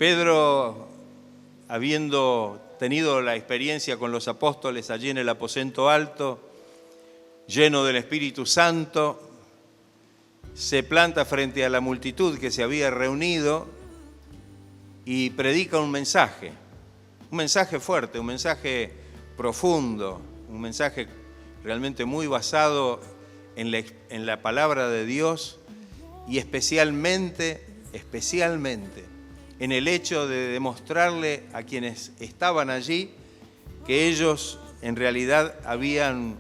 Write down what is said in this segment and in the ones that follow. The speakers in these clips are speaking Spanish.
Pedro, habiendo tenido la experiencia con los apóstoles allí en el aposento alto, lleno del Espíritu Santo, se planta frente a la multitud que se había reunido y predica un mensaje fuerte, un mensaje profundo, un mensaje realmente muy basado en la palabra de Dios y especialmente en el hecho de demostrarle a quienes estaban allí que ellos en realidad habían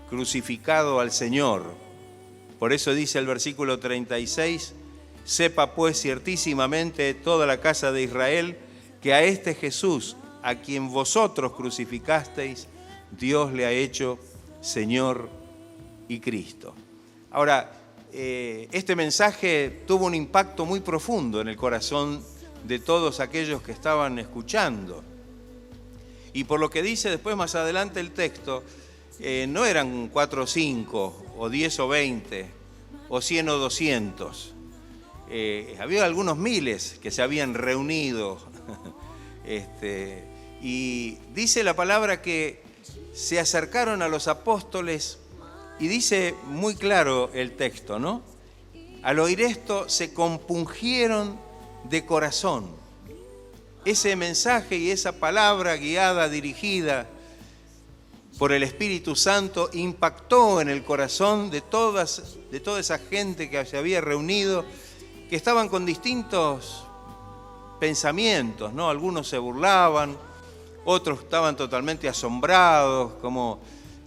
crucificado al Señor. Por eso dice el versículo 36, sepa pues ciertísimamente toda la casa de Israel que a este Jesús, a quien vosotros crucificasteis, Dios le ha hecho Señor y Cristo. Ahora, este mensaje tuvo un impacto muy profundo en el corazón de todos aquellos que estaban escuchando. Y por lo que dice después más adelante el texto, no eran 4 o 5, o 10 o 20, o 100 o 200. Había algunos miles que se habían reunido. Y dice la palabra que se acercaron a los apóstoles y dice muy claro el texto, ¿no? Al oír esto se compungieron de corazón. Ese mensaje y esa palabra guiada, dirigida por el Espíritu Santo, impactó en el corazón de toda esa gente que se había reunido, que estaban con distintos pensamientos, ¿no? Algunos se burlaban, otros estaban totalmente asombrados, como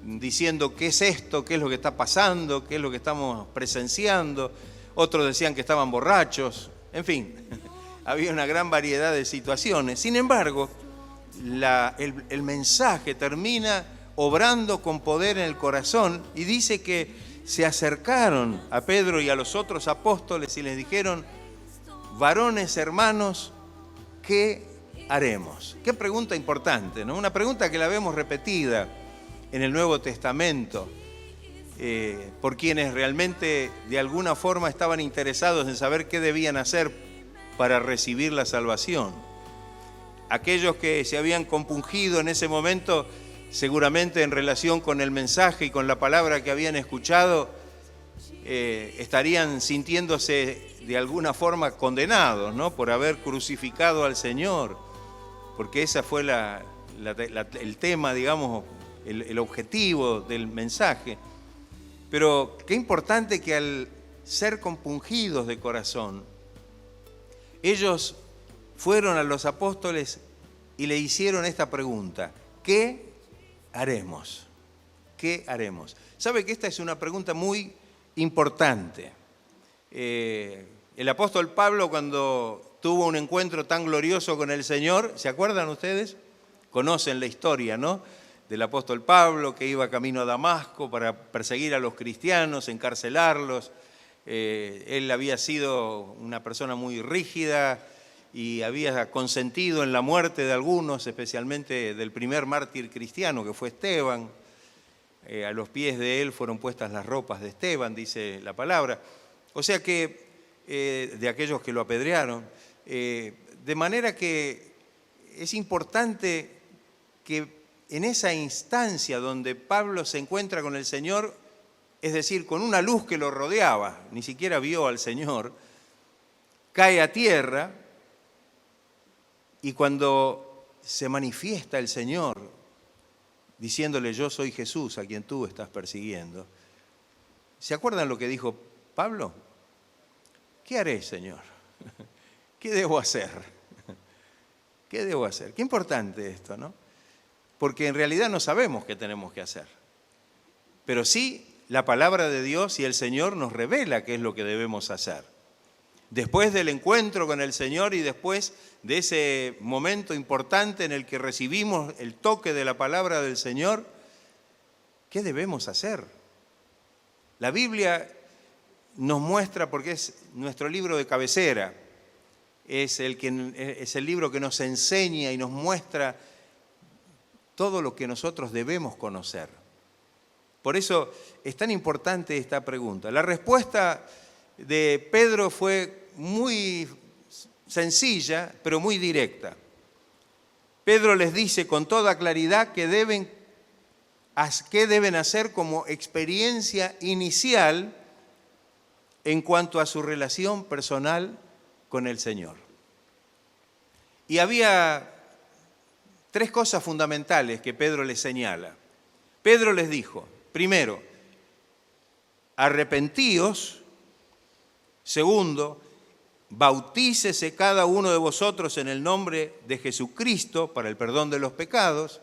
diciendo, ¿qué es esto? ¿Qué es lo que está pasando? ¿Qué es lo que estamos presenciando? Otros decían que estaban borrachos, en fin, había una gran variedad de situaciones. Sin embargo, el mensaje termina obrando con poder en el corazón y dice que se acercaron a Pedro y a los otros apóstoles y les dijeron, varones hermanos, ¿qué haremos? Qué pregunta importante, ¿no? Una pregunta que la vemos repetida en el Nuevo Testamento por quienes realmente de alguna forma estaban interesados en saber qué debían hacer para recibir la salvación. Aquellos que se habían compungido en ese momento, seguramente en relación con el mensaje y con la palabra que habían escuchado, estarían sintiéndose de alguna forma condenados, ¿no? Por haber crucificado al Señor, porque ese fue el tema, digamos, el objetivo del mensaje. Pero qué importante que al ser compungidos de corazón, ellos fueron a los apóstoles y le hicieron esta pregunta, ¿qué haremos? ¿Qué haremos? ¿Sabe que esta es una pregunta muy importante? El apóstol Pablo, cuando tuvo un encuentro tan glorioso con el Señor, ¿se acuerdan ustedes? Conocen la historia, ¿no? Del apóstol Pablo que iba camino a Damasco para perseguir a los cristianos, encarcelarlos. Él había sido una persona muy rígida y había consentido en la muerte de algunos, especialmente del primer mártir cristiano que fue Esteban. A los pies de él fueron puestas las ropas de Esteban, dice la palabra. O sea que, de aquellos que lo apedrearon. De manera que es importante que en esa instancia donde Pablo se encuentra con el Señor, es decir, con una luz que lo rodeaba, ni siquiera vio al Señor, cae a tierra y cuando se manifiesta el Señor, diciéndole, yo soy Jesús a quien tú estás persiguiendo. ¿Se acuerdan lo que dijo Pablo? ¿Qué haré, Señor? ¿Qué debo hacer? ¿Qué debo hacer? Qué importante esto, ¿no? Porque en realidad no sabemos qué tenemos que hacer. Pero sí, la palabra de Dios y el Señor nos revela qué es lo que debemos hacer. Después del encuentro con el Señor y después de ese momento importante en el que recibimos el toque de la palabra del Señor, ¿qué debemos hacer? La Biblia nos muestra, porque es nuestro libro de cabecera, es el libro que nos enseña y nos muestra todo lo que nosotros debemos conocer. Por eso es tan importante esta pregunta. La respuesta de Pedro fue muy sencilla, pero muy directa. Pedro les dice con toda claridad qué deben hacer como experiencia inicial en cuanto a su relación personal con el Señor. Y había tres cosas fundamentales que Pedro les señala. Pedro les dijo, primero, arrepentíos. Segundo, bautícese cada uno de vosotros en el nombre de Jesucristo para el perdón de los pecados.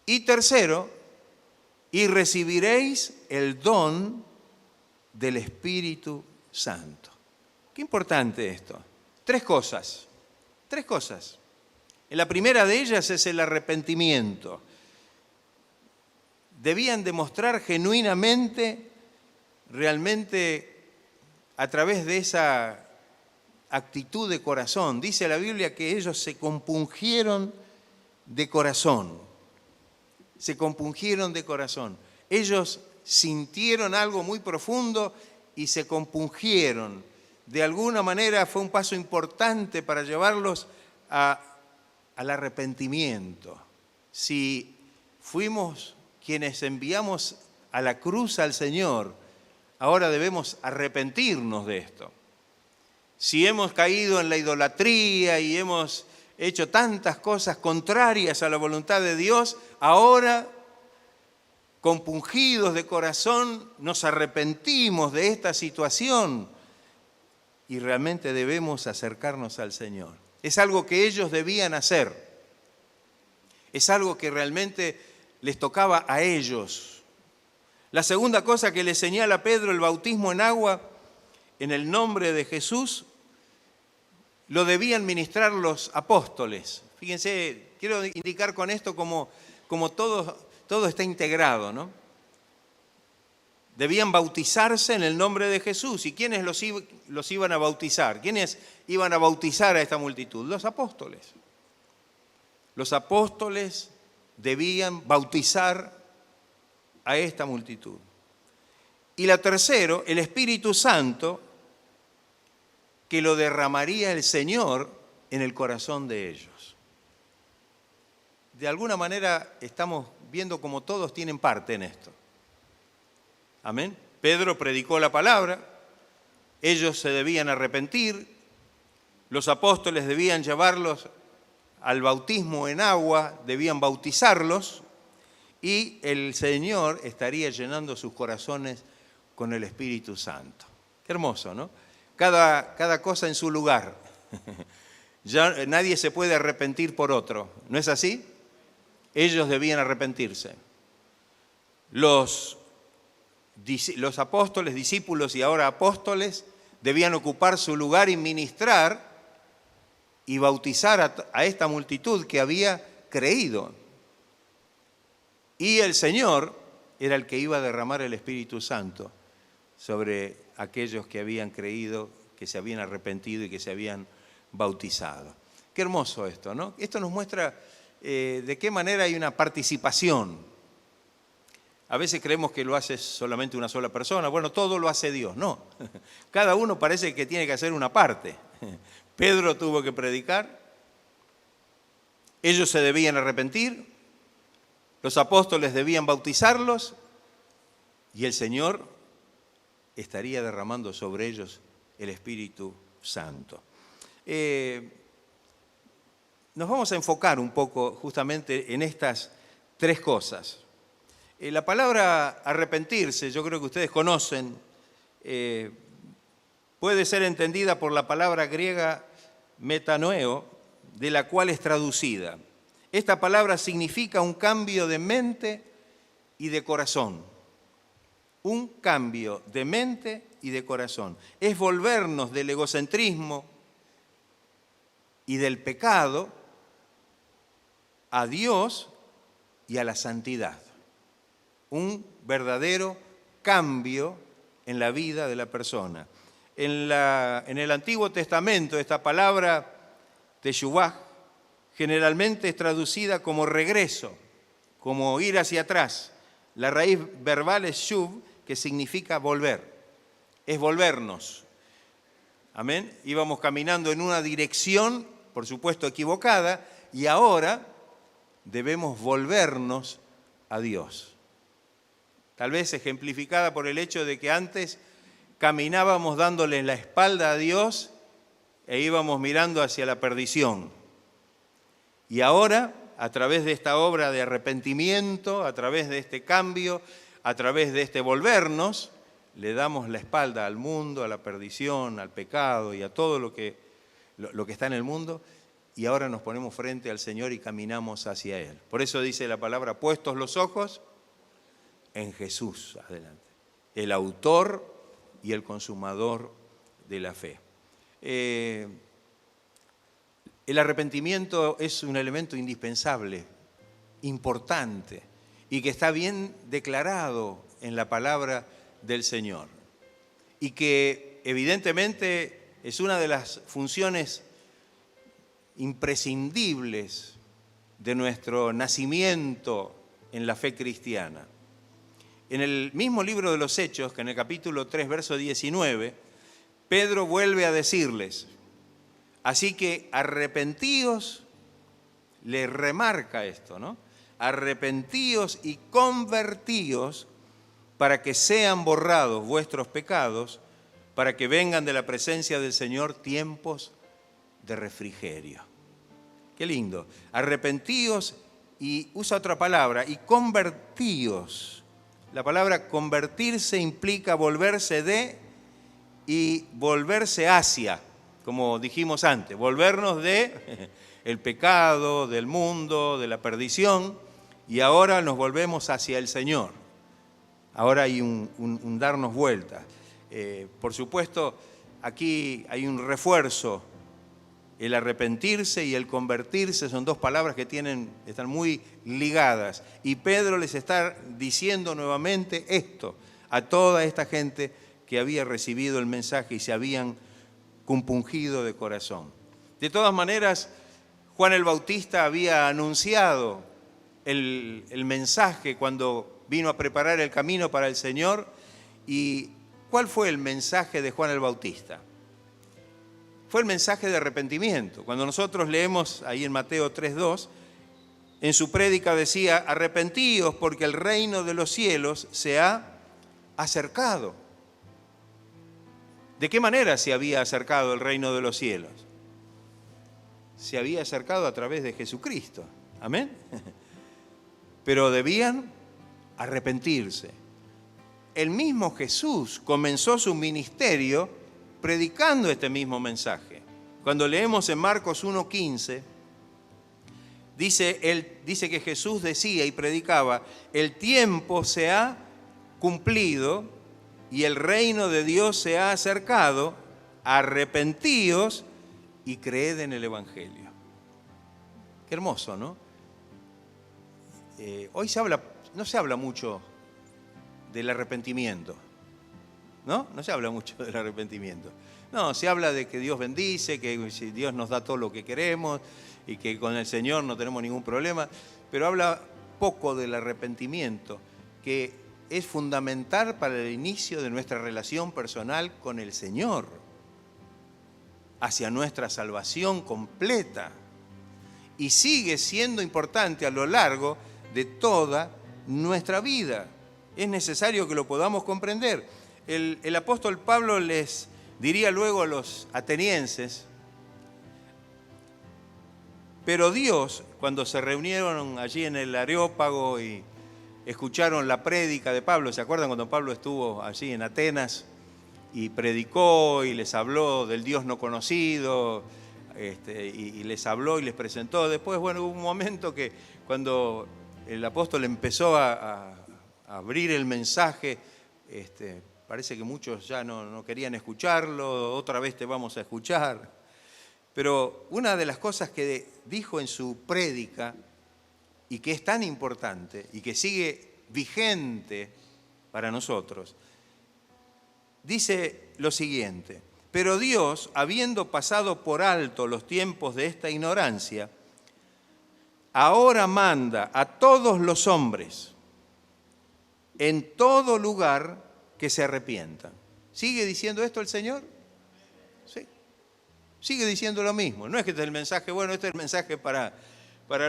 Y tercero, y recibiréis el don del Espíritu Santo. Qué importante esto. Tres cosas. La primera de ellas es el arrepentimiento. Debían demostrar genuinamente, realmente, a través de esa actitud de corazón. Dice la Biblia que ellos se compungieron de corazón. Se compungieron de corazón. Ellos sintieron algo muy profundo y se compungieron. De alguna manera fue un paso importante para llevarlos al arrepentimiento. Si fuimos quienes enviamos a la cruz al Señor, ahora debemos arrepentirnos de esto. Si hemos caído en la idolatría y hemos hecho tantas cosas contrarias a la voluntad de Dios, ahora, compungidos de corazón, nos arrepentimos de esta situación y realmente debemos acercarnos al Señor. Es algo que ellos debían hacer. Es algo que realmente les tocaba a ellos. La segunda cosa que le señala Pedro, el bautismo en agua, en el nombre de Jesús, lo debían ministrar los apóstoles. Fíjense, quiero indicar con esto como todo está integrado, ¿no? Debían bautizarse en el nombre de Jesús. ¿Y quiénes los iban a bautizar? ¿Quiénes iban a bautizar a esta multitud? Los apóstoles. Los apóstoles debían bautizar a esta multitud. Y la tercera, el Espíritu Santo, que lo derramaría el Señor en el corazón de ellos. De alguna manera estamos viendo cómo todos tienen parte en esto. Amén. Pedro predicó la palabra, ellos se debían arrepentir, los apóstoles debían llevarlos al bautismo en agua, debían bautizarlos y el Señor estaría llenando sus corazones con el Espíritu Santo. Qué hermoso, ¿no? Cada cosa en su lugar. Ya nadie se puede arrepentir por otro, ¿no es así? Ellos debían arrepentirse. Los apóstoles, discípulos y ahora apóstoles debían ocupar su lugar y ministrar y bautizar a esta multitud que había creído. Y el Señor era el que iba a derramar el Espíritu Santo sobre aquellos que habían creído, que se habían arrepentido y que se habían bautizado. Qué hermoso esto, ¿no? Esto nos muestra de qué manera hay una participación. A veces creemos que lo hace solamente una sola persona. Bueno, todo lo hace Dios. No, cada uno parece que tiene que hacer una parte. Pedro tuvo que predicar, ellos se debían arrepentir, los apóstoles debían bautizarlos y el Señor estaría derramando sobre ellos el Espíritu Santo. Nos vamos a enfocar un poco justamente en estas tres cosas. La palabra arrepentirse, yo creo que ustedes conocen, puede ser entendida por la palabra griega metanoeo, de la cual es traducida. Esta palabra significa un cambio de mente y de corazón. Un cambio de mente y de corazón. Es volvernos del egocentrismo y del pecado a Dios y a la santidad. Un verdadero cambio en la vida de la persona. En el Antiguo Testamento esta palabra teshuvah generalmente es traducida como regreso, como ir hacia atrás. La raíz verbal es shuv, que significa volver, es volvernos. Amén. Íbamos caminando en una dirección, por supuesto, equivocada, y ahora debemos volvernos a Dios. Tal vez ejemplificada por el hecho de que antes caminábamos dándole la espalda a Dios e íbamos mirando hacia la perdición. Y ahora, a través de esta obra de arrepentimiento, a través de este cambio, a través de este volvernos, le damos la espalda al mundo, a la perdición, al pecado y a todo lo que está en el mundo, y ahora nos ponemos frente al Señor y caminamos hacia Él. Por eso dice la palabra, puestos los ojos en Jesús, adelante, el autor y el consumador de la fe. El arrepentimiento es un elemento indispensable, importante, y que está bien declarado en la palabra del Señor. Y que evidentemente es una de las funciones imprescindibles de nuestro nacimiento en la fe cristiana. En el mismo libro de los Hechos, que en el capítulo 3, verso 19, Pedro vuelve a decirles, así que arrepentíos, le remarca esto, ¿no? Arrepentíos y convertíos para que sean borrados vuestros pecados, para que vengan de la presencia del Señor tiempos de refrigerio. Qué lindo. Arrepentíos y usa otra palabra, y convertíos. La palabra convertirse implica volverse de y volverse hacia, como dijimos antes, volvernos de el pecado, del mundo, de la perdición, y ahora nos volvemos hacia el Señor. Ahora hay un darnos vueltas. Por supuesto, aquí hay un refuerzo. El arrepentirse y el convertirse son dos palabras que están muy ligadas. Y Pedro les está diciendo nuevamente esto a toda esta gente que había recibido el mensaje y se habían compungido de corazón. De todas maneras, Juan el Bautista había anunciado el mensaje cuando vino a preparar el camino para el Señor. ¿Y cuál fue el mensaje de Juan el Bautista? Fue el mensaje de arrepentimiento. Cuando nosotros leemos ahí en Mateo 3:2, en su prédica decía, arrepentíos porque el reino de los cielos se ha acercado. ¿De qué manera se había acercado el reino de los cielos? Se había acercado a través de Jesucristo. Amén. Pero debían arrepentirse. El mismo Jesús comenzó su ministerio predicando este mismo mensaje. Cuando leemos en Marcos 1:15, dice que Jesús decía y predicaba, el tiempo se ha cumplido y el reino de Dios se ha acercado, arrepentíos y creed en el Evangelio. Qué hermoso, ¿no? Hoy no se habla mucho del arrepentimiento, ¿no? No se habla mucho del arrepentimiento. No, se habla de que Dios bendice, que Dios nos da todo lo que queremos y que con el Señor no tenemos ningún problema, pero habla poco del arrepentimiento, que es fundamental para el inicio de nuestra relación personal con el Señor, hacia nuestra salvación completa. Y sigue siendo importante a lo largo de toda nuestra vida. Es necesario que lo podamos comprender. El apóstol Pablo les diría luego a los atenienses, pero Dios, cuando se reunieron allí en el Areópago y escucharon la prédica de Pablo, ¿se acuerdan cuando Pablo estuvo allí en Atenas y predicó y les habló del Dios no conocido, y les habló y les presentó? Después, bueno, hubo un momento que cuando el apóstol empezó a abrir el mensaje, parece que muchos ya no querían escucharlo, otra vez te vamos a escuchar. Pero una de las cosas que dijo en su prédica, y que es tan importante, y que sigue vigente para nosotros, dice lo siguiente, pero Dios, habiendo pasado por alto los tiempos de esta ignorancia, ahora manda a todos los hombres, en todo lugar, que se arrepientan. ¿Sigue diciendo esto el Señor? Sí. Sigue diciendo lo mismo. No es que este es el mensaje, bueno, este es el mensaje para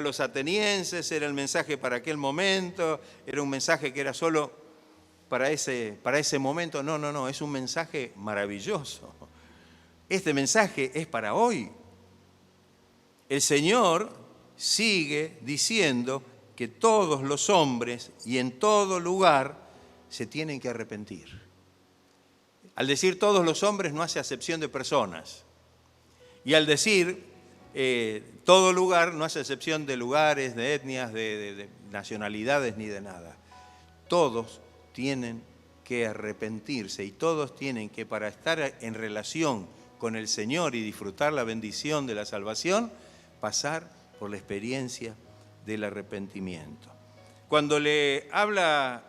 los atenienses, era el mensaje para aquel momento, era un mensaje que era solo para ese momento. No, no, no, es un mensaje maravilloso. Este mensaje es para hoy. El Señor sigue diciendo que todos los hombres y en todo lugar se tienen que arrepentir. Al decir todos los hombres no hace acepción de personas. Y al decir todo lugar no hace excepción de lugares, de etnias, de nacionalidades ni de nada. Todos tienen que arrepentirse y todos tienen que, para estar en relación con el Señor y disfrutar la bendición de la salvación, pasar por la experiencia del arrepentimiento. Cuando le habla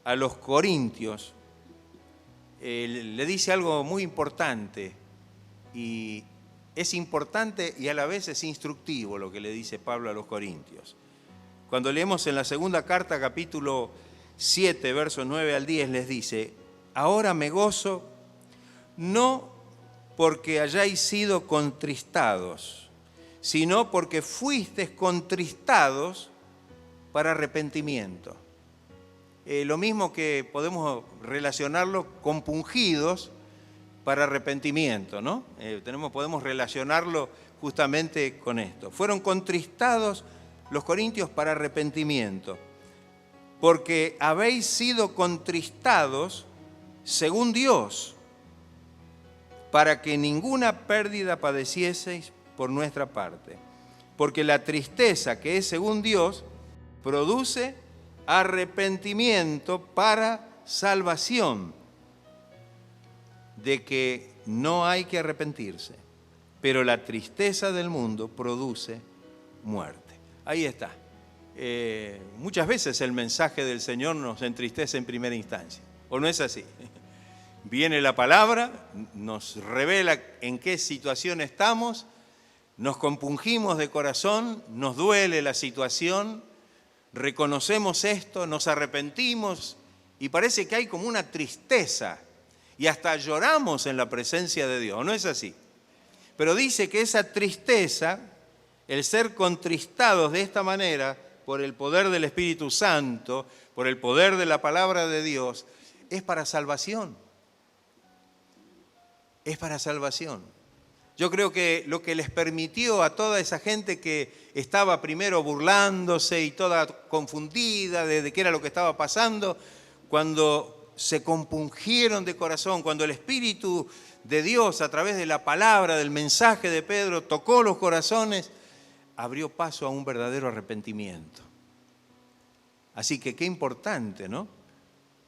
a los corintios, le dice algo muy importante, y es importante y a la vez es instructivo lo que le dice Pablo a los corintios. Cuando leemos en la segunda carta, capítulo 7, versos 9 al 10, les dice: ahora me gozo, no porque hayáis sido contristados, sino porque fuisteis contristados para arrepentimiento. Lo mismo que podemos relacionarlo compungidos para arrepentimiento, ¿no? Podemos relacionarlo justamente con esto. Fueron contristados los corintios para arrepentimiento, porque habéis sido contristados según Dios, para que ninguna pérdida padecieseis por nuestra parte. Porque la tristeza que es según Dios produce arrepentimiento para salvación, de que no hay que arrepentirse, pero la tristeza del mundo produce muerte. Ahí está. Muchas veces el mensaje del Señor nos entristece en primera instancia, ¿o no es así? Viene la palabra, nos revela en qué situación estamos, nos compungimos de corazón, nos duele la situación, reconocemos esto, nos arrepentimos y parece que hay como una tristeza y hasta lloramos en la presencia de Dios, ¿no es así? Pero dice que esa tristeza, el ser contristados de esta manera por el poder del Espíritu Santo, por el poder de la palabra de Dios, es para salvación. Es para salvación. Yo creo que lo que les permitió a toda esa gente que estaba primero burlándose y toda confundida de qué era lo que estaba pasando, cuando se compungieron de corazón, cuando el Espíritu de Dios a través de la palabra, del mensaje de Pedro, tocó los corazones, abrió paso a un verdadero arrepentimiento. Así que qué importante, ¿no?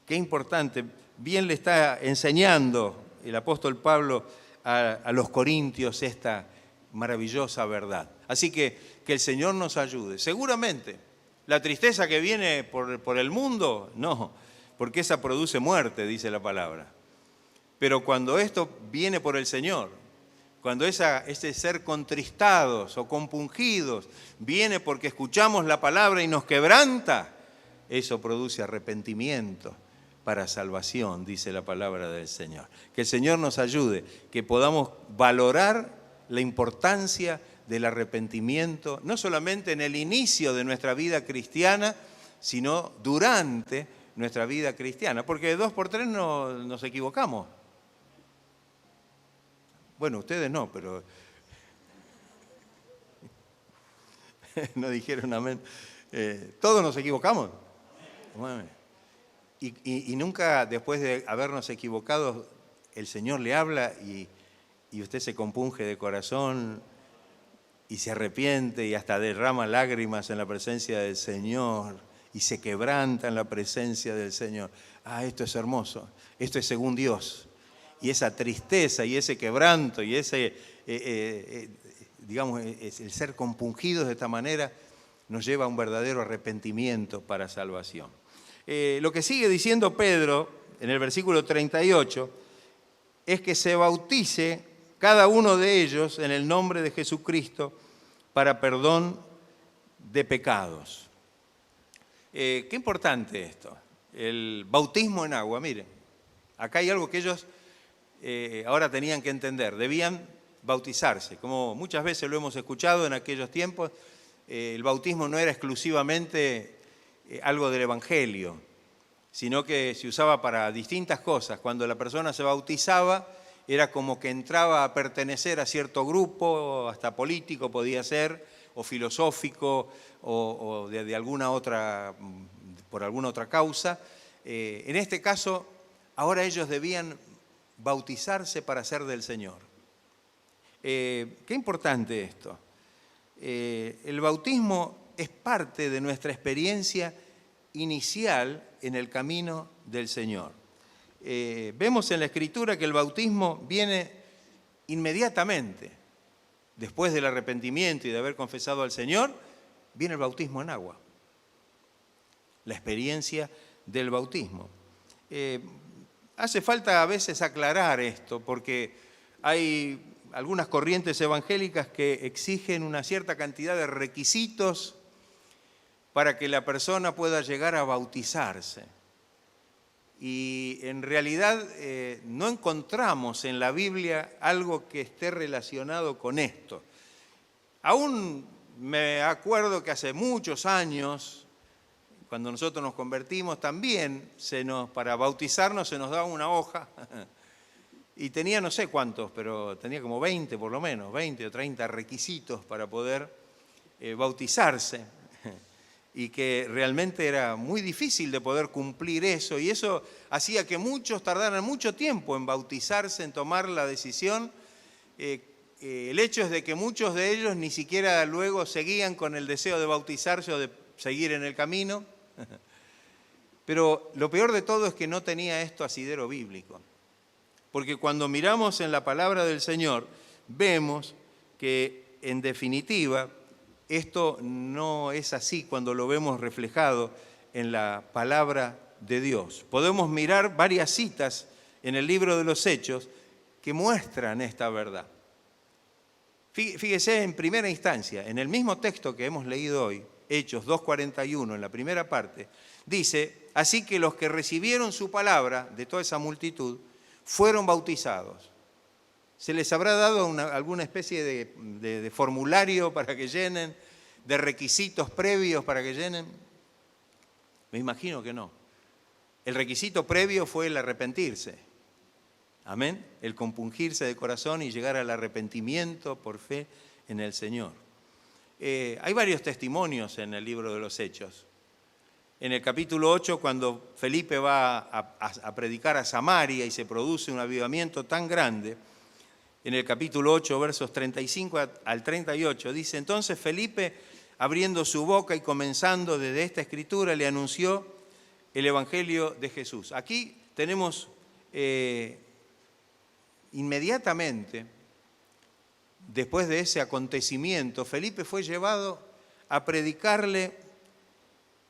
Qué importante. Bien le está enseñando el apóstol Pablo a los corintios esta maravillosa verdad. Así que el Señor nos ayude. Seguramente la tristeza que viene por el mundo, no, porque esa produce muerte, dice la palabra. Pero cuando esto viene por el Señor, cuando ese ser contristados o compungidos viene porque escuchamos la palabra y nos quebranta, eso produce arrepentimiento para salvación, dice la palabra del Señor. Que el Señor nos ayude, que podamos valorar la importancia del arrepentimiento, no solamente en el inicio de nuestra vida cristiana, sino durante nuestra vida cristiana, porque de 2 por 3 nos equivocamos. Bueno, ustedes no, pero no dijeron amén. Todos nos equivocamos. Bueno. Y nunca después de habernos equivocado, el Señor le habla y usted se compunge de corazón y se arrepiente y hasta derrama lágrimas en la presencia del Señor y se quebranta en la presencia del Señor. Ah, esto es hermoso, esto es según Dios. Y esa tristeza y ese quebranto y ese, digamos, el ser compungidos de esta manera nos lleva a un verdadero arrepentimiento para salvación. Lo que sigue diciendo Pedro en el versículo 38 es que se bautice cada uno de ellos en el nombre de Jesucristo para perdón de pecados. Qué importante esto, el bautismo en agua. Miren, acá hay algo que ellos ahora tenían que entender, debían bautizarse. Como muchas veces lo hemos escuchado en aquellos tiempos, el bautismo no era exclusivamente algo del Evangelio, sino que se usaba para distintas cosas. Cuando la persona se bautizaba, era como que entraba a pertenecer a cierto grupo, hasta político podía ser, o filosófico, o de alguna otra, por alguna otra causa. En este caso, ahora ellos debían bautizarse para ser del Señor. Qué importante esto. El bautismo es parte de nuestra experiencia inicial en el camino del Señor. Vemos en la Escritura que el bautismo viene inmediatamente. Después del arrepentimiento y de haber confesado al Señor, viene el bautismo en agua. La experiencia del bautismo. Hace falta a veces aclarar esto, porque hay algunas corrientes evangélicas que exigen una cierta cantidad de requisitos para que la persona pueda llegar a bautizarse. Y en realidad no encontramos en la Biblia algo que esté relacionado con esto. Aún me acuerdo que hace muchos años, cuando nosotros nos convertimos, también para bautizarnos se nos daba una hoja y tenía no sé cuántos, pero tenía como 20 por lo menos, 20 o 30 requisitos para poder bautizarse. Y que realmente era muy difícil de poder cumplir eso, y eso hacía que muchos tardaran mucho tiempo en bautizarse, en tomar la decisión. El hecho es de que muchos de ellos ni siquiera luego seguían con el deseo de bautizarse o de seguir en el camino. Pero lo peor de todo es que no tenía esto asidero bíblico. Porque cuando miramos en la palabra del Señor, vemos que en definitiva esto no es así cuando lo vemos reflejado en la palabra de Dios. Podemos mirar varias citas en el libro de los Hechos que muestran esta verdad. Fíjese en primera instancia, en el mismo texto que hemos leído hoy, Hechos 2:41, en la primera parte, dice: así que los que recibieron su palabra, de toda esa multitud, fueron bautizados. ¿Se les habrá dado alguna especie de formulario para que llenen, de requisitos previos para que llenen? Me imagino que no. El requisito previo fue el arrepentirse. Amén. El compungirse de corazón y llegar al arrepentimiento por fe en el Señor. Hay varios testimonios en el libro de los Hechos. En el capítulo 8, cuando Felipe va a predicar a Samaria y se produce un avivamiento tan grande, en el capítulo 8, versos 35 al 38, dice: entonces Felipe, abriendo su boca y comenzando desde esta escritura, le anunció el Evangelio de Jesús. Aquí tenemos inmediatamente, después de ese acontecimiento, Felipe fue llevado a predicarle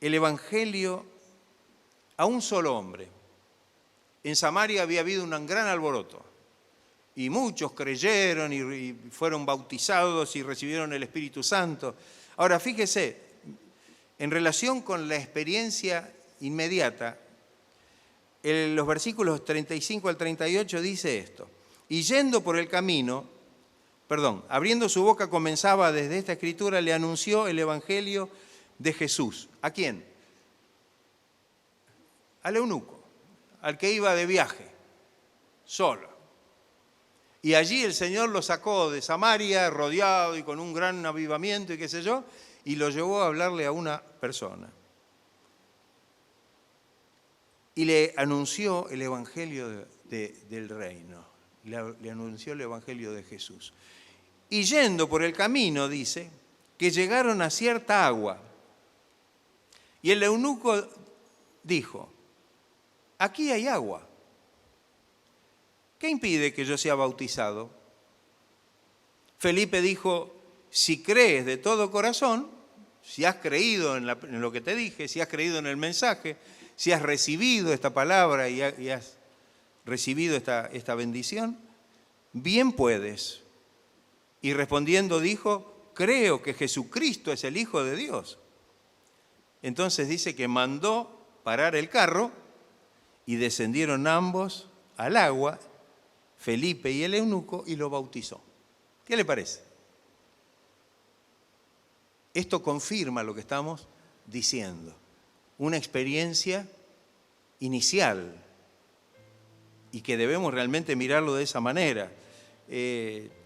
el Evangelio a un solo hombre. En Samaria había habido un gran alboroto. Y muchos creyeron y fueron bautizados y recibieron el Espíritu Santo. Ahora, fíjese, en relación con la experiencia inmediata, en los versículos 35 al 38 dice esto: y yendo por el camino, abriendo su boca comenzaba desde esta escritura, le anunció el Evangelio de Jesús. ¿A quién? Al eunuco, al que iba de viaje, solo. Y allí el Señor lo sacó de Samaria, rodeado y con un gran avivamiento y qué sé yo, y lo llevó a hablarle a una persona. Y le anunció el Evangelio del reino, le anunció el Evangelio de Jesús. Y yendo por el camino, dice, que llegaron a cierta agua. Y el eunuco dijo: aquí hay agua. ¿Qué impide que yo sea bautizado? Felipe dijo: si crees de todo corazón, si has creído en lo que te dije, si has creído en el mensaje, si has recibido esta palabra y has recibido esta bendición, bien puedes. Y respondiendo dijo: creo que Jesucristo es el Hijo de Dios. Entonces dice que mandó parar el carro y descendieron ambos al agua, Felipe y el eunuco y lo bautizó. ¿Qué le parece? Esto confirma lo que estamos diciendo. Una experiencia inicial y que debemos realmente mirarlo de esa manera.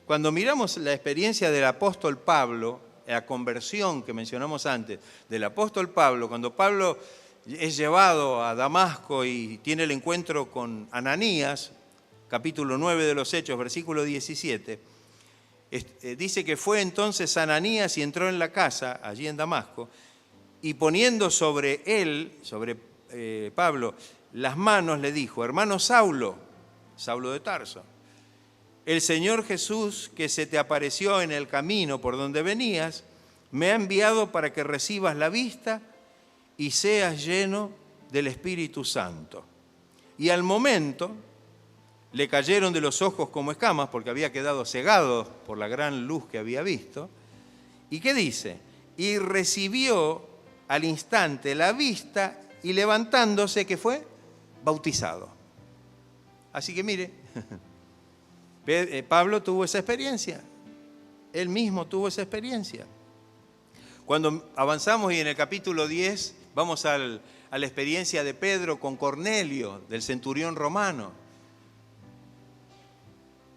Cuando miramos la experiencia del apóstol Pablo, la conversión que mencionamos antes, del apóstol Pablo, cuando Pablo es llevado a Damasco y tiene el encuentro con Ananías, capítulo 9 de los Hechos, versículo 17, dice que fue entonces Ananías y entró en la casa, allí en Damasco, y poniendo sobre él, sobre Pablo, las manos, le dijo: hermano Saulo, Saulo de Tarso, el Señor Jesús, que se te apareció en el camino por donde venías, me ha enviado para que recibas la vista y seas lleno del Espíritu Santo. Y al momento le cayeron de los ojos como escamas, porque había quedado cegado por la gran luz que había visto. ¿Y qué dice? Y recibió al instante la vista y levantándose, ¿qué fue? Bautizado. Así que mire, Pablo tuvo esa experiencia. Él mismo tuvo esa experiencia. Cuando avanzamos y en el capítulo 10 vamos a la experiencia de Pedro con Cornelio, del centurión romano.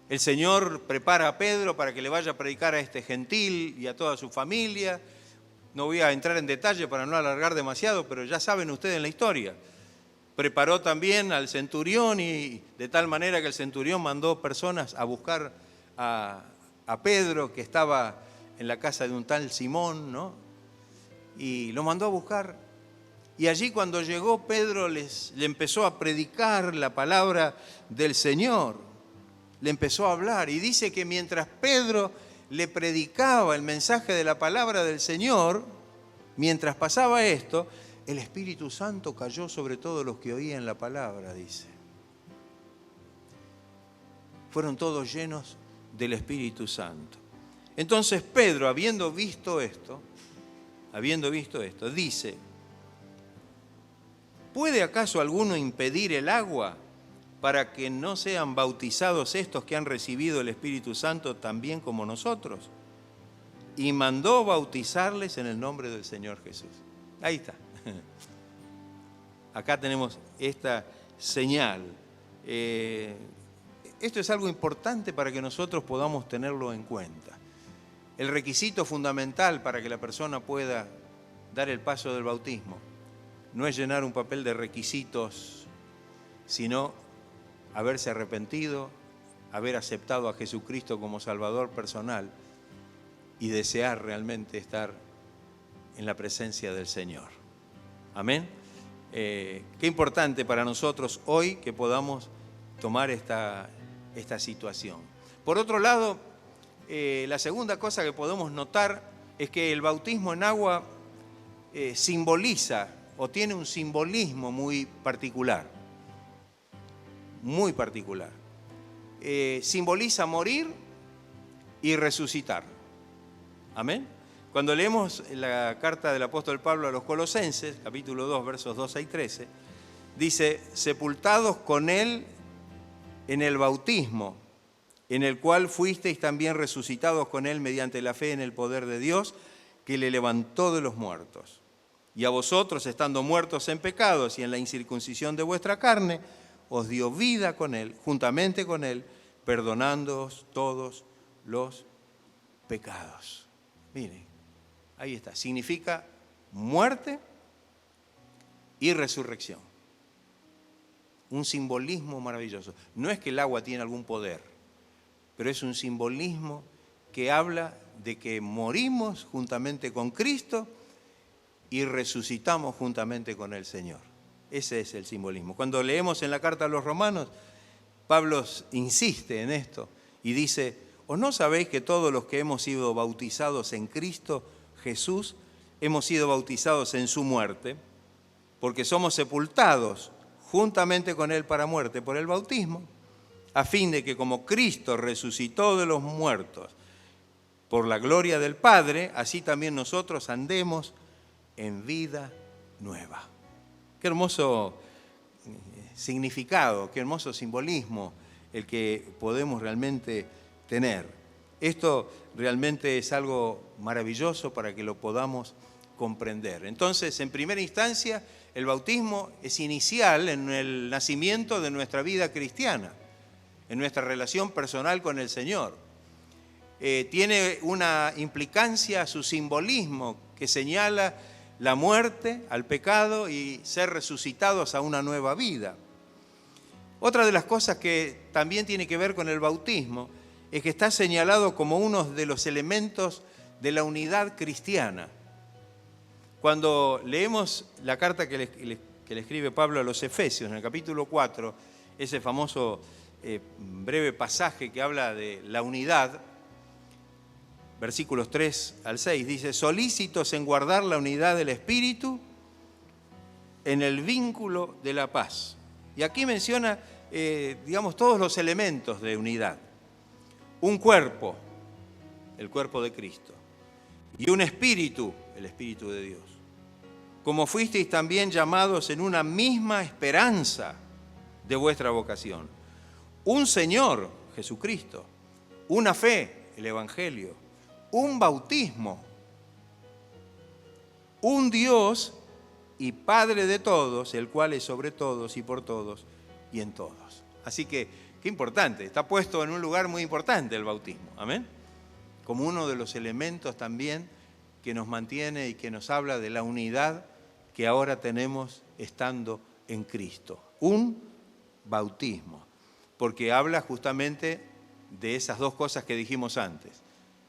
El Señor prepara a Pedro para que le vaya a predicar a este gentil y a toda su familia. No voy a entrar en detalle para no alargar demasiado, pero ya saben ustedes la historia. Preparó también al centurión y de tal manera que el centurión mandó personas a buscar a Pedro, que estaba en la casa de un tal Simón, ¿no? Y lo mandó a buscar. Y allí cuando llegó Pedro le empezó a predicar la palabra del Señor. Le empezó a hablar y dice que mientras Pedro le predicaba el mensaje de la palabra del Señor, mientras pasaba esto, el Espíritu Santo cayó sobre todos los que oían la palabra, dice. Fueron todos llenos del Espíritu Santo. Entonces Pedro, habiendo visto esto, dice: ¿puede acaso alguno impedir el agua para que no sean bautizados estos que han recibido el Espíritu Santo también como nosotros? Y mandó bautizarles en el nombre del Señor Jesús. Ahí está. Acá tenemos esta señal. Esto es algo importante para que nosotros podamos tenerlo en cuenta. El requisito fundamental para que la persona pueda dar el paso del bautismo no es llenar un papel de requisitos, sino haberse arrepentido, haber aceptado a Jesucristo como Salvador personal y desear realmente estar en la presencia del Señor. Amén. Qué importante para nosotros hoy que podamos tomar esta situación. Por otro lado, la segunda cosa que podemos notar es que el bautismo en agua simboliza o tiene un simbolismo muy particular. Muy particular. Simboliza morir y resucitar. Amén. Cuando leemos la carta del apóstol Pablo a los Colosenses, capítulo 2, versos 12 y 13, dice: sepultados con él en el bautismo, en el cual fuisteis también resucitados con él mediante la fe en el poder de Dios, que le levantó de los muertos. Y a vosotros, estando muertos en pecados y en la incircuncisión de vuestra carne, os dio vida con él, juntamente con él, perdonándoos todos los pecados. Miren, ahí está. Significa muerte y resurrección. Un simbolismo maravilloso. No es que el agua tiene algún poder, pero es un simbolismo que habla de que morimos juntamente con Cristo y resucitamos juntamente con el Señor. Ese es el simbolismo. Cuando leemos en la carta a los Romanos, Pablo insiste en esto y dice: ¿o no sabéis que todos los que hemos sido bautizados en Cristo Jesús, hemos sido bautizados en su muerte? Porque somos sepultados juntamente con él para muerte por el bautismo, a fin de que como Cristo resucitó de los muertos por la gloria del Padre, así también nosotros andemos en vida nueva. Qué hermoso significado, qué hermoso simbolismo el que podemos realmente tener. Esto realmente es algo maravilloso para que lo podamos comprender. Entonces, en primera instancia, el bautismo es inicial en el nacimiento de nuestra vida cristiana, en nuestra relación personal con el Señor. Tiene una implicancia, su simbolismo, que señala la muerte al pecado y ser resucitados a una nueva vida. Otra de las cosas que también tiene que ver con el bautismo es que está señalado como uno de los elementos de la unidad cristiana. Cuando leemos la carta que le escribe Pablo a los Efesios, en el capítulo 4, ese famoso breve pasaje que habla de la unidad, versículos 3 al 6, dice: solícitos en guardar la unidad del Espíritu en el vínculo de la paz. Y aquí menciona, todos los elementos de unidad. Un cuerpo, el cuerpo de Cristo, y un espíritu, el Espíritu de Dios. Como fuisteis también llamados en una misma esperanza de vuestra vocación. Un Señor, Jesucristo. Una fe, el Evangelio. Un bautismo. Un Dios y Padre de todos, el cual es sobre todos y por todos y en todos. Así que, qué importante, está puesto en un lugar muy importante el bautismo. Amén. Como uno de los elementos también que nos mantiene y que nos habla de la unidad que ahora tenemos estando en Cristo. Un bautismo, porque habla justamente de esas dos cosas que dijimos antes,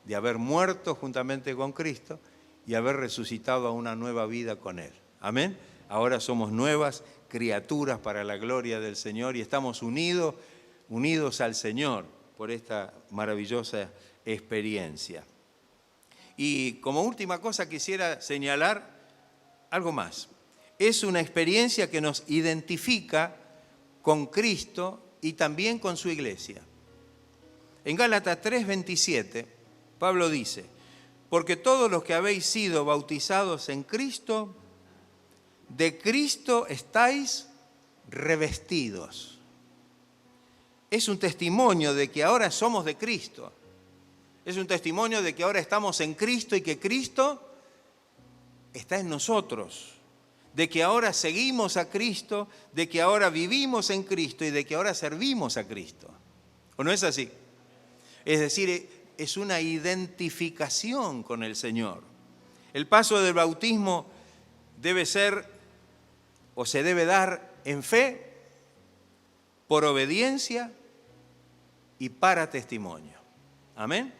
de haber muerto juntamente con Cristo y haber resucitado a una nueva vida con Él. Amén. Ahora somos nuevas criaturas para la gloria del Señor y estamos unidos al Señor por esta maravillosa experiencia. Y como última cosa quisiera señalar algo más. Es una experiencia que nos identifica con Cristo y también con su iglesia. En Gálatas 3:27, Pablo dice: porque todos los que habéis sido bautizados en Cristo, de Cristo estáis revestidos. Es un testimonio de que ahora somos de Cristo. Es un testimonio de que ahora estamos en Cristo y que Cristo está en nosotros. De que ahora seguimos a Cristo, de que ahora vivimos en Cristo y de que ahora servimos a Cristo. ¿O no es así? Es decir, es una identificación con el Señor. El paso del bautismo debe ser o se debe dar en fe, por obediencia y para testimonio. Amén.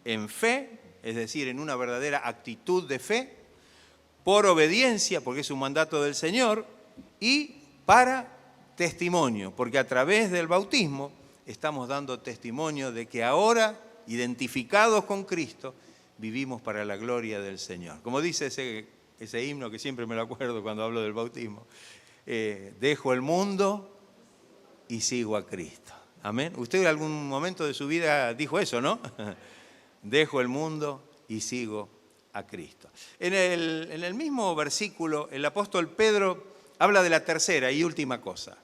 En fe, es decir, en una verdadera actitud de fe, por obediencia, porque es un mandato del Señor, y para testimonio, porque a través del bautismo estamos dando testimonio de que ahora, identificados con Cristo, vivimos para la gloria del Señor. Como dice ese himno que siempre me lo acuerdo cuando hablo del bautismo, dejo el mundo y sigo a Cristo. Amén. Usted en algún momento de su vida dijo eso, ¿no? Dejo el mundo y sigo a Cristo. En el mismo versículo, el apóstol Pedro habla de la tercera y última cosa.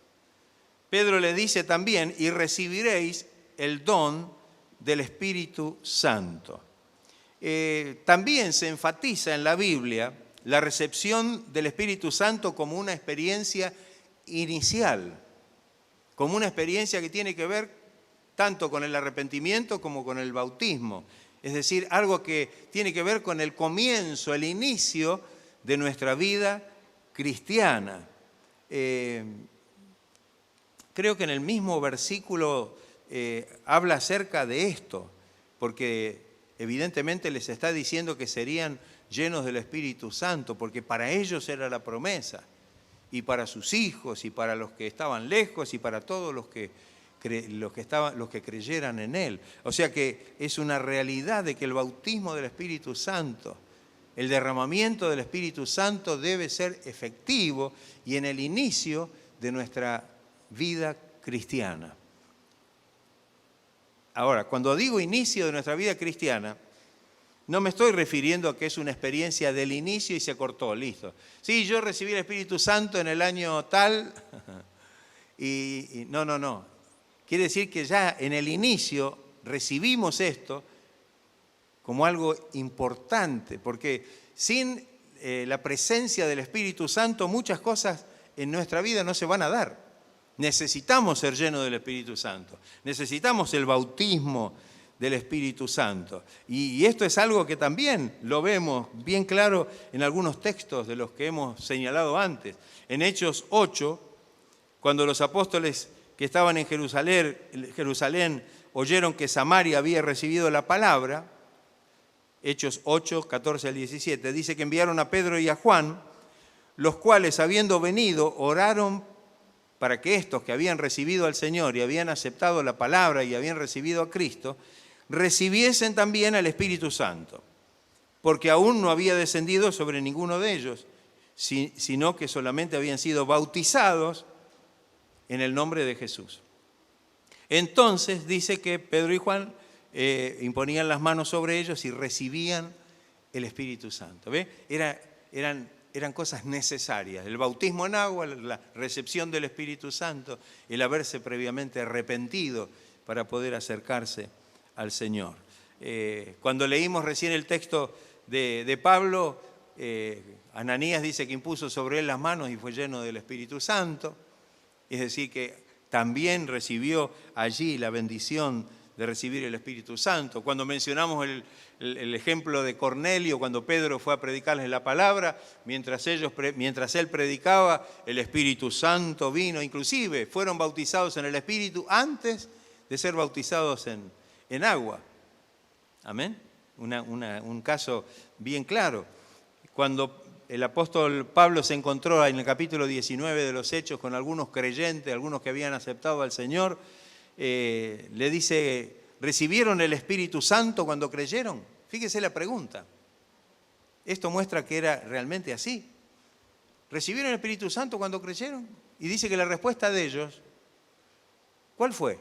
Pedro le dice también: y recibiréis el don del Espíritu Santo. También se enfatiza en la Biblia la recepción del Espíritu Santo como una experiencia inicial, como una experiencia que tiene que ver tanto con el arrepentimiento como con el bautismo. Es decir, algo que tiene que ver con el comienzo, el inicio de nuestra vida cristiana. Creo que en el mismo versículo habla acerca de esto, porque evidentemente les está diciendo que serían llenos del Espíritu Santo, porque para ellos era la promesa, y para sus hijos, y para los que estaban lejos, y para todos los que creyeran en Él. O sea que es una realidad de que el bautismo del Espíritu Santo, el derramamiento del Espíritu Santo debe ser efectivo y en el inicio de nuestra vida cristiana. Ahora, cuando digo inicio de nuestra vida cristiana, no me estoy refiriendo a que es una experiencia del inicio y se cortó, listo. Sí, yo recibí el Espíritu Santo en el año tal y no. quiere decir que ya en el inicio recibimos esto como algo importante, porque sin la presencia del Espíritu Santo muchas cosas en nuestra vida no se van a dar. Necesitamos ser llenos del Espíritu Santo, necesitamos el bautismo del Espíritu Santo. Y esto es algo que también lo vemos bien claro en algunos textos de los que hemos señalado antes. En Hechos 8, cuando los apóstoles que estaban en Jerusalén oyeron que Samaria había recibido la palabra, Hechos 8, 14 al 17, dice que enviaron a Pedro y a Juan, los cuales, habiendo venido, oraron para que estos que habían recibido al Señor y habían aceptado la palabra y habían recibido a Cristo, recibiesen también al Espíritu Santo, porque aún no había descendido sobre ninguno de ellos, sino que solamente habían sido bautizados en el nombre de Jesús. Entonces dice que Pedro y Juan imponían las manos sobre ellos y recibían el Espíritu Santo. ¿Ve? Eran cosas necesarias. El bautismo en agua, la recepción del Espíritu Santo, el haberse previamente arrepentido para poder acercarse al Señor. Cuando leímos recién el texto de Pablo, Ananías dice que impuso sobre él las manos y fue lleno del Espíritu Santo. Es decir, que también recibió allí la bendición de recibir el Espíritu Santo. Cuando mencionamos el ejemplo de Cornelio, cuando Pedro fue a predicarles la palabra, mientras él predicaba, el Espíritu Santo vino, inclusive fueron bautizados en el Espíritu antes de ser bautizados en agua. Amén. Un caso bien claro. Cuando el apóstol Pablo se encontró en el capítulo 19 de los Hechos con algunos creyentes, algunos que habían aceptado al Señor, le dice, ¿recibieron el Espíritu Santo cuando creyeron? Fíjese la pregunta. Esto muestra que era realmente así. ¿Recibieron el Espíritu Santo cuando creyeron? Y dice que la respuesta de ellos, ¿cuál fue?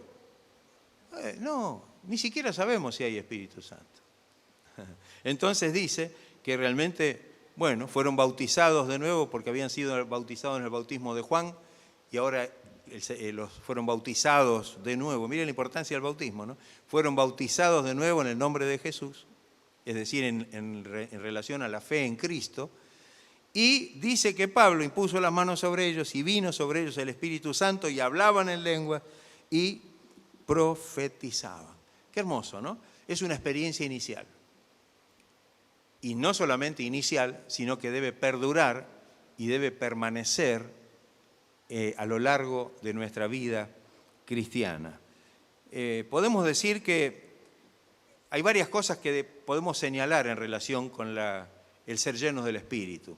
No, ni siquiera sabemos si hay Espíritu Santo. Entonces dice que realmente, bueno, fueron bautizados de nuevo porque habían sido bautizados en el bautismo de Juan y ahora fueron bautizados de nuevo. Miren la importancia del bautismo, ¿no? Fueron bautizados de nuevo en el nombre de Jesús, es decir, en relación a la fe en Cristo. Y dice que Pablo impuso las manos sobre ellos y vino sobre ellos el Espíritu Santo y hablaban en lengua y profetizaban. Qué hermoso, ¿no? Es una experiencia inicial. Y no solamente inicial, sino que debe perdurar y debe permanecer a lo largo de nuestra vida cristiana. Podemos decir que hay varias cosas que podemos señalar en relación con el ser llenos del Espíritu.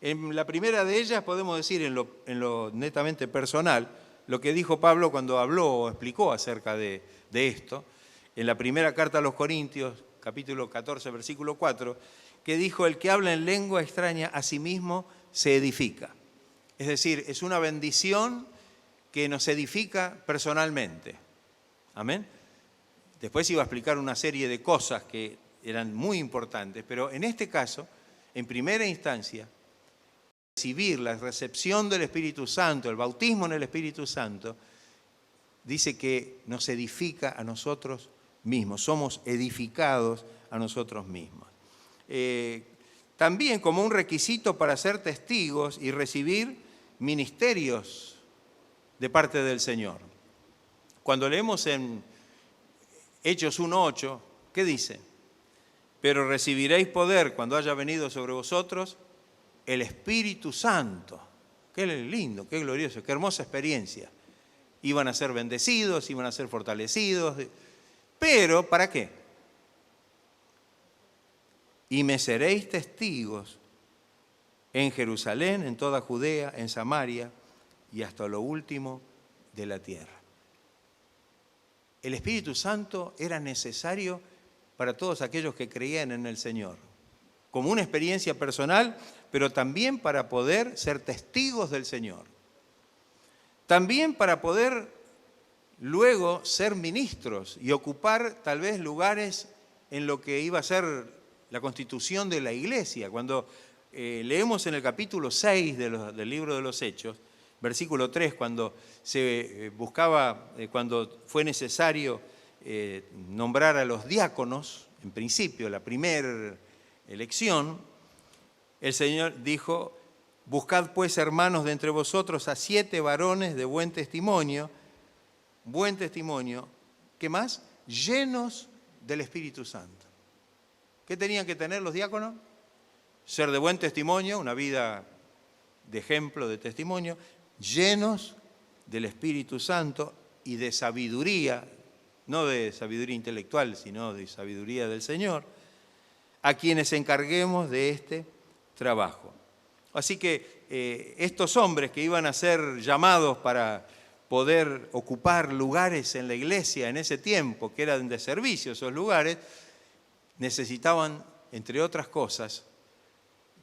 En la primera de ellas podemos decir en lo netamente personal, lo que dijo Pablo cuando habló o explicó acerca de esto, en la primera carta a los Corintios, capítulo 14, versículo 4, que dijo, el que habla en lengua extraña a sí mismo se edifica. Es decir, es una bendición que nos edifica personalmente. Amén. Después iba a explicar una serie de cosas que eran muy importantes, pero en este caso, en primera instancia, recibir la recepción del Espíritu Santo, el bautismo en el Espíritu Santo, dice que nos edifica a nosotros mismos, somos edificados a nosotros mismos. También como un requisito para ser testigos y recibir ministerios de parte del Señor. Cuando leemos en Hechos 1:8, ¿qué dice? Pero recibiréis poder cuando haya venido sobre vosotros el Espíritu Santo. Qué lindo, qué glorioso, qué hermosa experiencia. Iban a ser bendecidos, iban a ser fortalecidos. Pero, ¿para qué? Y me seréis testigos en Jerusalén, en toda Judea, en Samaria y hasta lo último de la tierra. El Espíritu Santo era necesario para todos aquellos que creían en el Señor, como una experiencia personal, pero también para poder ser testigos del Señor. También para poder luego ser ministros y ocupar tal vez lugares en lo que iba a ser la constitución de la iglesia. Cuando leemos en el capítulo 6 del libro de los Hechos, versículo 3, cuando se buscaba, cuando fue necesario nombrar a los diáconos, en principio, la primera elección, el Señor dijo: buscad pues, hermanos, de entre vosotros a 7 varones de buen testimonio, ¿qué más? Llenos del Espíritu Santo. ¿Qué tenían que tener los diáconos? Ser de buen testimonio, una vida de ejemplo, de testimonio, llenos del Espíritu Santo y de sabiduría, no de sabiduría intelectual, sino de sabiduría del Señor, a quienes encarguemos de este trabajo. Así que estos hombres que iban a ser llamados para poder ocupar lugares en la iglesia en ese tiempo, que eran de servicio esos lugares, necesitaban, entre otras cosas,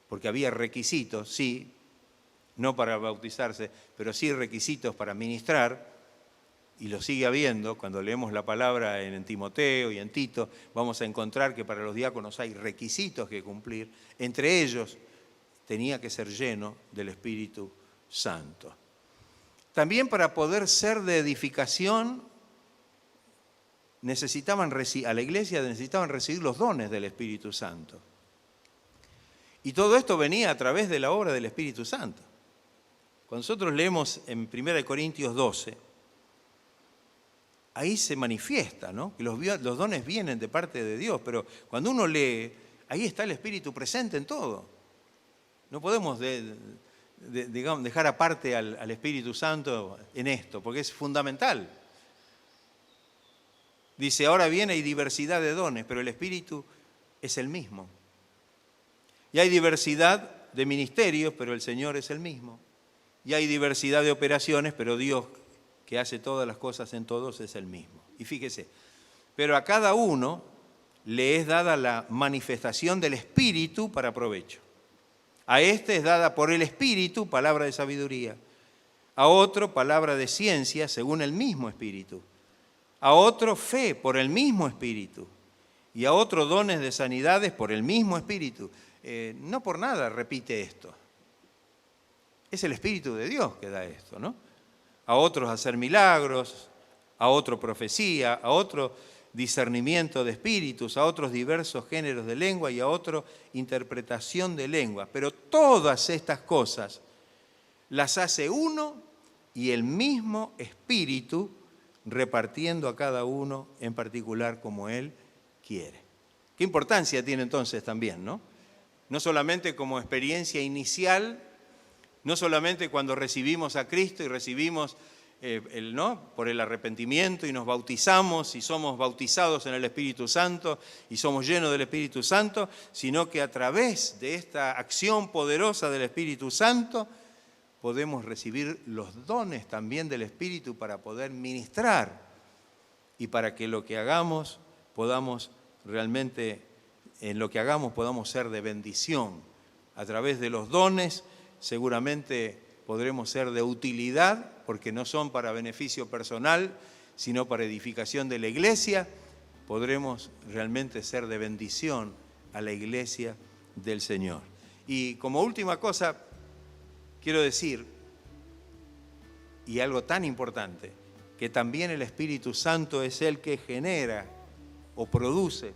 porque había requisitos, sí, no para bautizarse, pero sí requisitos para ministrar, y lo sigue habiendo. Cuando leemos la palabra en Timoteo y en Tito, vamos a encontrar que para los diáconos hay requisitos que cumplir. Entre ellos, tenía que ser lleno del Espíritu Santo. También para poder ser de edificación, a la iglesia necesitaban recibir los dones del Espíritu Santo. Y todo esto venía a través de la obra del Espíritu Santo. Cuando nosotros leemos en 1 Corintios 12, ahí se manifiesta, ¿no?, que los dones vienen de parte de Dios, pero cuando uno lee, ahí está el Espíritu presente en todo. No podemos digamos, dejar aparte al Espíritu Santo en esto, porque es fundamental. Dice: ahora bien, hay diversidad de dones, pero el Espíritu es el mismo. Y hay diversidad de ministerios, pero el Señor es el mismo. Y hay diversidad de operaciones, pero Dios, que hace todas las cosas en todos, es el mismo. Y fíjese, pero a cada uno le es dada la manifestación del Espíritu para provecho. A este es dada por el Espíritu palabra de sabiduría, a otro palabra de ciencia según el mismo Espíritu, a otro fe por el mismo Espíritu, y a otro dones de sanidades por el mismo Espíritu. No por nada repite esto. Es el Espíritu de Dios que da esto, ¿no? A otros hacer milagros, a otro profecía, a otro discernimiento de espíritus, a otros diversos géneros de lengua y a otro interpretación de lengua. Pero todas estas cosas las hace uno y el mismo Espíritu, repartiendo a cada uno en particular como Él quiere. ¿Qué importancia tiene entonces también, no? No solamente como experiencia inicial, no solamente cuando recibimos a Cristo y recibimos por el arrepentimiento y nos bautizamos y somos bautizados en el Espíritu Santo y somos llenos del Espíritu Santo, sino que a través de esta acción poderosa del Espíritu Santo podemos recibir los dones también del Espíritu para poder ministrar y para que lo que hagamos podamos realmente, en lo que hagamos podamos ser de bendición. A través de los dones seguramente podremos ser de utilidad, porque no son para beneficio personal, sino para edificación de la iglesia. Podremos realmente ser de bendición a la iglesia del Señor. Y como última cosa, quiero decir, y algo tan importante, que también el Espíritu Santo es el que genera o produce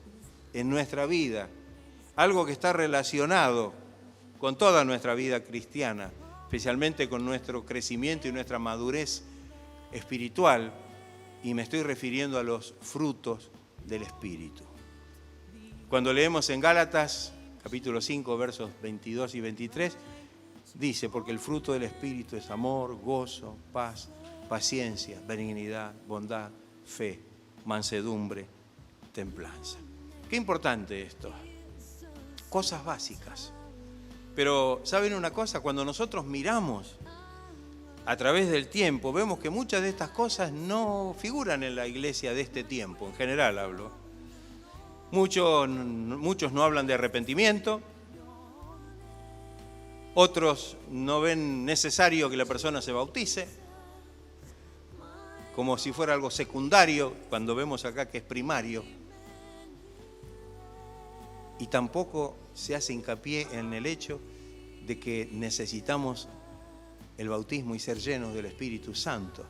en nuestra vida algo que está relacionado con toda nuestra vida cristiana, especialmente con nuestro crecimiento y nuestra madurez espiritual, y me estoy refiriendo a los frutos del Espíritu. Cuando leemos en Gálatas, capítulo 5, versos 22 y 23, dice: porque el fruto del Espíritu es amor, gozo, paz, paciencia, benignidad, bondad, fe, mansedumbre, templanza. Qué importante esto. Cosas básicas. Pero, ¿saben una cosa? Cuando nosotros miramos a través del tiempo, vemos que muchas de estas cosas no figuran en la iglesia de este tiempo, en general hablo. Muchos no hablan de arrepentimiento, otros no ven necesario que la persona se bautice, como si fuera algo secundario, cuando vemos acá que es primario. Y tampoco se hace hincapié en el hecho de que necesitamos el bautismo y ser llenos del Espíritu Santo,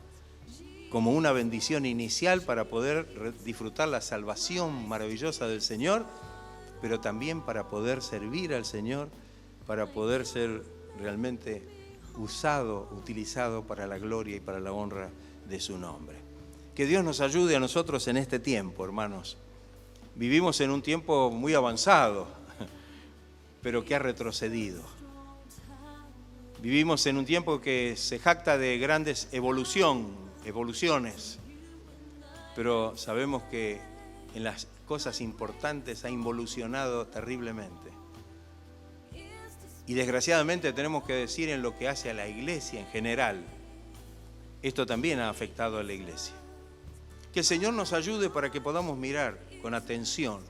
como una bendición inicial para poder disfrutar la salvación maravillosa del Señor, pero también para poder servir al Señor, para poder ser realmente utilizado para la gloria y para la honra de su nombre. Que Dios nos ayude a nosotros en este tiempo, hermanos. Vivimos en un tiempo muy avanzado, pero que ha retrocedido. Vivimos en un tiempo que se jacta de grandes evoluciones, pero sabemos que en las cosas importantes ha involucionado terriblemente. Y desgraciadamente tenemos que decir en lo que hace a la iglesia en general, esto también ha afectado a la iglesia. Que el Señor nos ayude para que podamos mirar con atención,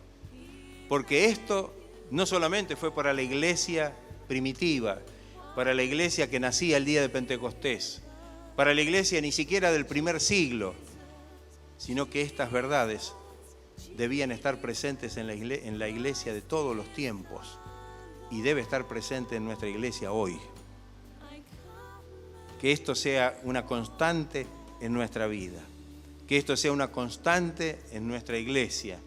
porque esto no solamente fue para la iglesia primitiva, para la iglesia que nacía el día de Pentecostés, para la iglesia ni siquiera del primer siglo, sino que estas verdades debían estar presentes en la iglesia de todos los tiempos y debe estar presente en nuestra iglesia hoy. Que esto sea una constante en nuestra vida, que esto sea una constante en nuestra iglesia,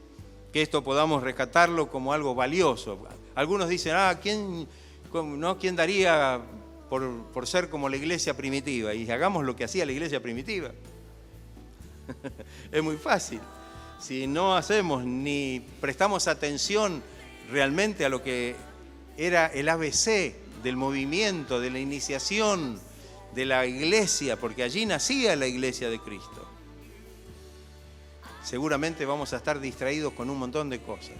que esto podamos rescatarlo como algo valioso. Algunos dicen, ¿quién daría por ser como la iglesia primitiva? Y hagamos lo que hacía la iglesia primitiva. Es muy fácil. Si no hacemos ni prestamos atención realmente a lo que era el ABC del movimiento, de la iniciación de la iglesia, porque allí nacía la iglesia de Cristo, seguramente vamos a estar distraídos con un montón de cosas.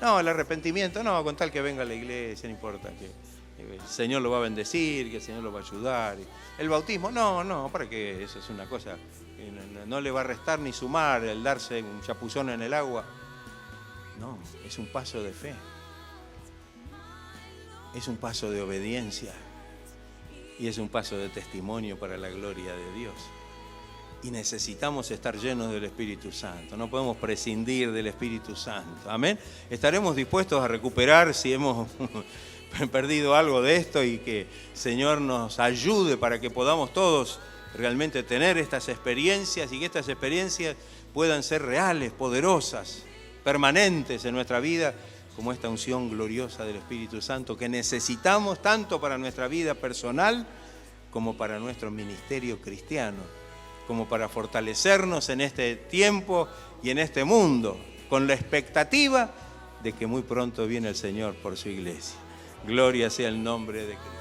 No, el arrepentimiento, no, con tal que venga a la iglesia, no importa, que el Señor lo va a bendecir, que el Señor lo va a ayudar. El bautismo, no, para que eso es una cosa que no le va a restar ni sumar el darse un chapuzón en el agua. No, es un paso de fe, es un paso de obediencia y es un paso de testimonio para la gloria de Dios. Y necesitamos estar llenos del Espíritu Santo. No podemos prescindir del Espíritu Santo. Amén. Estaremos dispuestos a recuperar si hemos perdido algo de esto y que el Señor nos ayude para que podamos todos realmente tener estas experiencias y que estas experiencias puedan ser reales, poderosas, permanentes en nuestra vida, como esta unción gloriosa del Espíritu Santo que necesitamos tanto para nuestra vida personal como para nuestro ministerio cristiano, como para fortalecernos en este tiempo y en este mundo, con la expectativa de que muy pronto viene el Señor por su iglesia. Gloria sea el nombre de Cristo.